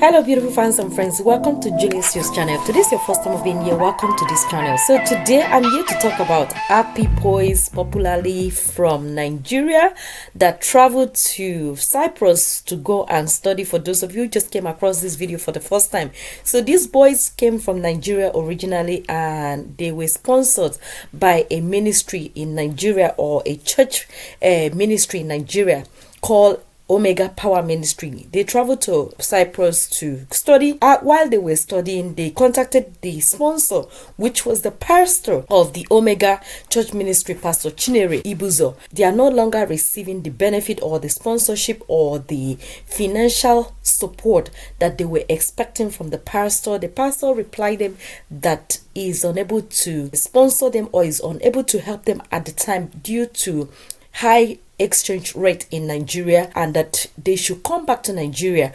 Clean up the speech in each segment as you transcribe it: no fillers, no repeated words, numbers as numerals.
Hello beautiful fans and friends, welcome to JulietJules channel. If this is your first time of being here, welcome to this channel. So today I'm here to talk about Happie Boys, popularly from Nigeria, that traveled to Cyprus to go and study. For those of you who just came across this video for the first time, so these boys came from Nigeria originally, and they were sponsored by a ministry in Nigeria, or a church ministry in Nigeria called Omega Power Ministry. They traveled to Cyprus to study. While they were studying, they contacted the sponsor, which was the pastor of the Omega Church Ministry, Pastor Chinere Ibuzo. They are no longer receiving the benefit or the sponsorship or the financial support that they were expecting from the pastor. The pastor replied them that he is unable to sponsor them or is unable to help them at the time due to high exchange rate in Nigeria, and that they should come back to Nigeria.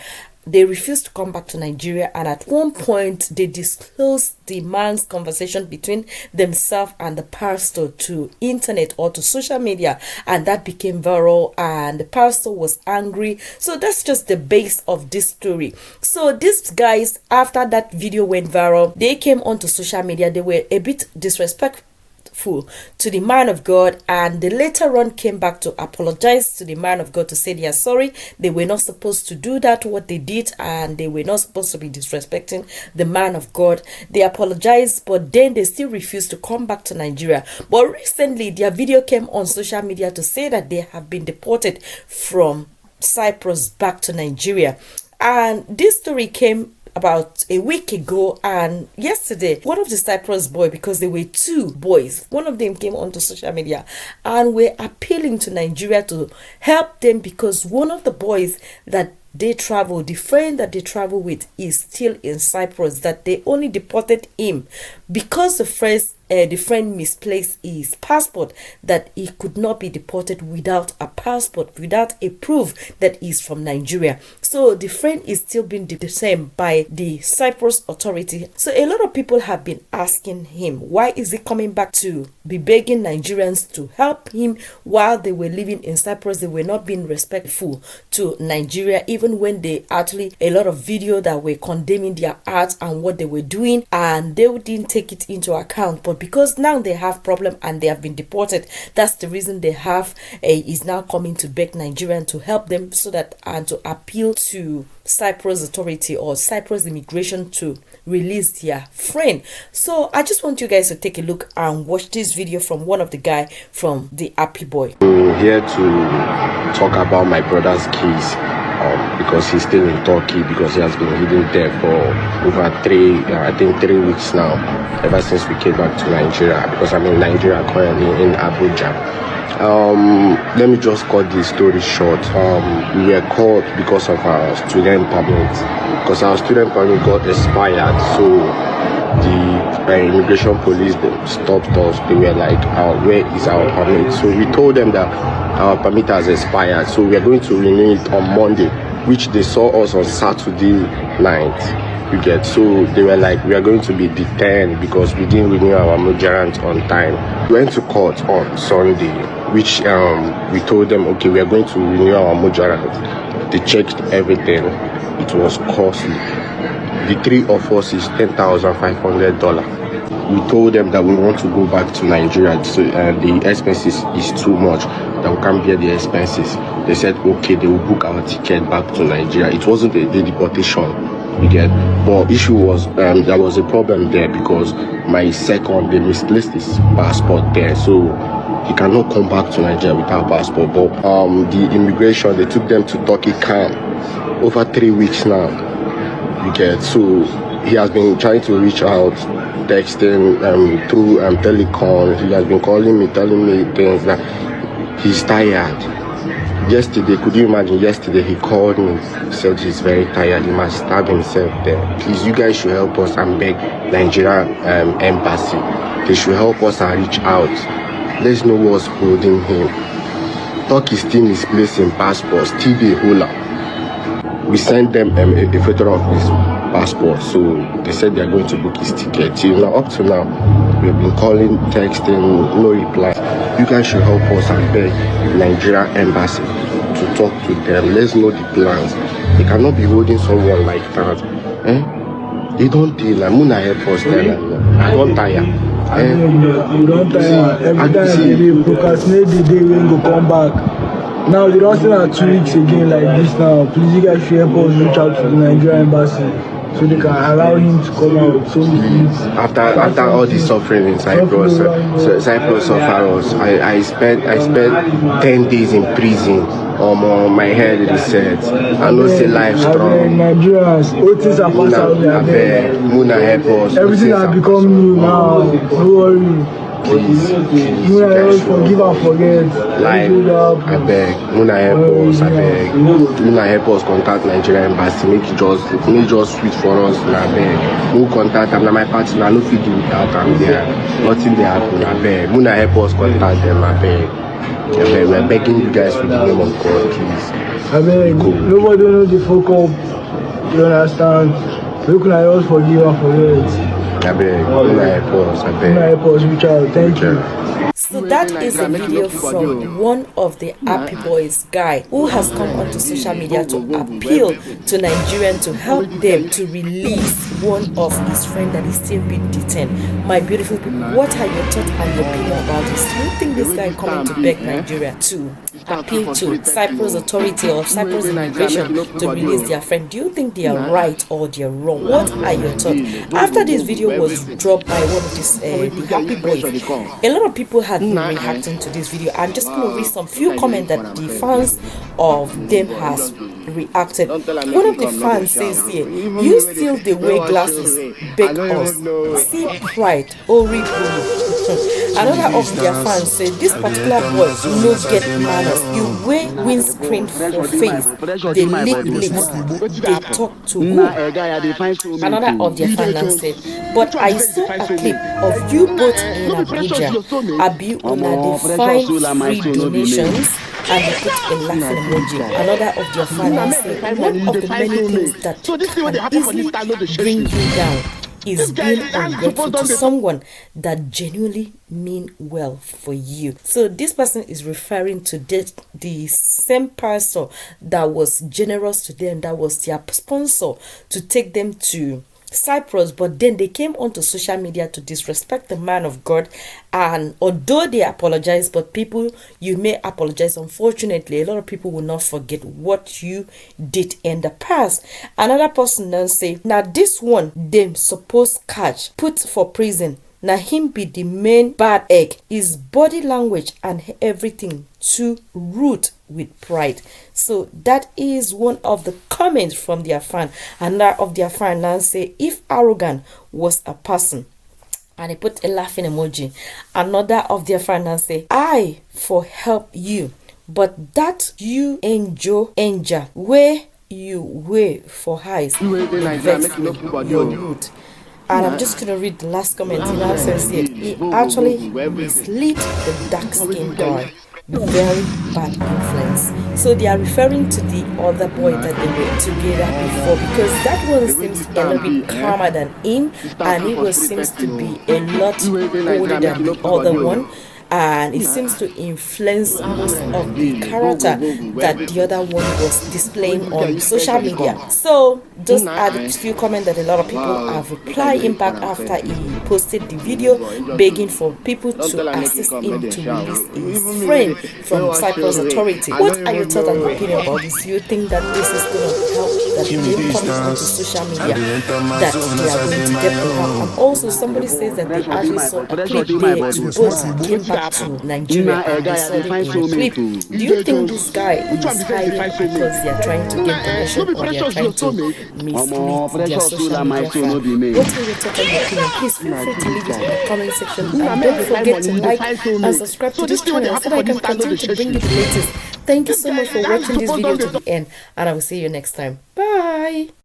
They refused to come back to Nigeria, and at one point they disclosed the man's conversation between themselves and the pastor to internet or to social media, and that became viral, and the pastor was angry. So that's just the base of this story. So these guys, after that video went viral, they came onto social media. They were a bit disrespectful to the man of God, and they later on came back to apologize to the man of God, to say they are sorry. They were not supposed to do that, what they did, and they were not supposed to be disrespecting the man of God. They apologized, but then they still refused to come back to Nigeria. But recently their video came on social media to say that they have been deported from Cyprus back to Nigeria, and this story came about a week ago. And yesterday, one of the Cyprus boy, because there were two boys, one of them came onto social media and were appealing to Nigeria to help them, because one of the boys that they travel, the friend that they travel with, is still in Cyprus, that they only deported him because the friend misplaced his passport, that he could not be deported without a passport, without a proof that he's from Nigeria. So the friend is still being detained by the Cyprus authority. So a lot of people have been asking him, why is he coming back to be begging Nigerians to help him while they were living in Cyprus? They were not being respectful to Nigeria, even when they actually, a lot of video that were condemning their acts and what they were doing, and they didn't take it into account. But because now they have problem and they have been deported, that's the reason they have is now coming to beg Nigerian to help them, so that, and to appeal to Cyprus authority or Cyprus immigration to release their friend. So I just want you guys to take a look and watch this video from one of the guy from the Happie Boy. I'm here to talk about my brother's case, because he's still in Turkey, because he has been hidden there for over 3 weeks now, ever since we came back to Nigeria, because I'm in Nigeria currently, in Abuja. Let me just cut the story short. We were caught because of our student permit, because our student permit got expired. So the immigration police, they stopped us. They were like, where is our permit? So we told them that our permit has expired, so we are going to renew it on Monday, which they saw us on Saturday night. You get, so they were like, we are going to be detained because we didn't renew our Nigerians on time. We went to court on Sunday, which we told them, okay, we are going to renew our Nigerians. They checked everything. It was costly. The three of us is $10,500. We told them that we want to go back to Nigeria, so the expenses is too much, that we can't bear the expenses. They said, okay, they will book our ticket back to Nigeria. It wasn't the deportation. You get, but issue was there was a problem there, because my second, they misplaced his passport there, so he cannot come back to Nigeria without passport. But the immigration, they took them to Turkey camp over 3 weeks now. You get, so he has been trying to reach out, texting through telecom. He has been calling me, telling me things that he's tired. Yesterday, could you imagine? Yesterday he called me, said he's very tired, he must stab himself there. Please, you guys should help us and beg Nigeria embassy. They should help us and reach out. Let's know what's holding him. Turkey still misplacing passports, still the holder. We sent them a photo of his passport, so they said they are going to book his ticket. Till now, up to now, we've been calling, texting, no reply. You guys should help us and beg the Nigeria embassy to talk to them. Let's know the plans. He cannot be holding someone like that. He don't deal. I'm gonna help us then. I don't tire. You don't tire. Every time you procrastinate the day when you come back. Now you don't still have 2 weeks again like this now. Please you guys should help us reach out to the Nigerian embassy so they can allow him to come out. So after all the suffering in Cyprus, Cyprus suffer us. I spent 10 days in prison. My head is set. I know say life strong. Nigerians, all things are passed out there. Muna help us. Everything has become new now. No worry. Please, you guys forgive and forget. Life, I beg. Muna help us, I beg. Muna help us contact Nigerian embassy. Make it just sweet for us, I beg. Who contact them? Now my partner, I no fit do without them there. Nothing they happen, I beg. Muna help us contact them, I beg. We're begging you guys for the name of God, please. I beg. Nobody knows the fuck up. You understand? Look like us forgive and forget. I beg, help us, I beg. Help us, reach out. Thank you. So that is a video from one of the Happie Boys guy who has come onto social media to appeal to Nigerians to help them to release one of his friends that is still being detained. My beautiful people, what are your thoughts and your opinion about this? Do you think this guy coming to beg Nigeria to appeal to Cyprus Authority or Cyprus immigration to release their friend? Do you think they are right or they are wrong? What are your thoughts? After this video was dropped by one of these the Happie Boys, a lot of people had been reacting to this video. I'm just going to read some few comments that the fans of them has reacted. One of the fans says here, you still the way glasses beg us, see pride, Ori Another of their fans said this particular boy no get manners. You wear windscreen for face, they lick lips, they talk to who? Another of their fans said, but I saw a clip of you both in Abuja. Abi una define free donations and they put a laughing emoji. Another of their fans said, one of the many things that can easily bring you down is being ungrateful to someone that genuinely mean well for you. So this person is referring to the same person that was generous to them, that was their sponsor to take them to Cyprus, but then they came onto social media to disrespect the man of God. And although they apologize, but people, you may apologize, unfortunately a lot of people will not forget what you did in the past. Another person then say, now this one them supposed catch, put for prison. Now him be the main bad egg. His body language and everything too rude with pride. So that is one of the comments from their fan. Another of their fan now say, if arrogant was a person, and he put a laughing emoji. Another of their fan now say, I for help you, but that you angel where you wear for highs vex me, you're rude. And I'm just going to read the last comment. He now says here, he actually misled the dark-skinned guy. Very bad influence. So they are referring to the other boy that they were together before, because that one seems a little bit calmer than him, and he seems to be a lot older than the other one. And it seems to influence most of the character that the other one was displaying on social media. So just add a few comments that a lot of people have replied him back after he posted the video begging for people to assist him to release his friend from Cyprus Authority. What are your thoughts and opinion about this? Do you think that this is going to help, that they coming onto social media, that they are going to get the help? And also somebody says that they actually saw a clip there to both came back to Nigeria and they saw it in a clip. Do you think this guy is hiding because they are trying to get donation, or they are trying to mislead their social media fan? What are your thoughts and opinion? Please feel free to leave it in the comment section, and don't forget to like and subscribe to this channel so that I can continue to bring you the latest. Thank you so much for watching this video to the end, and I will see you next time. Bye.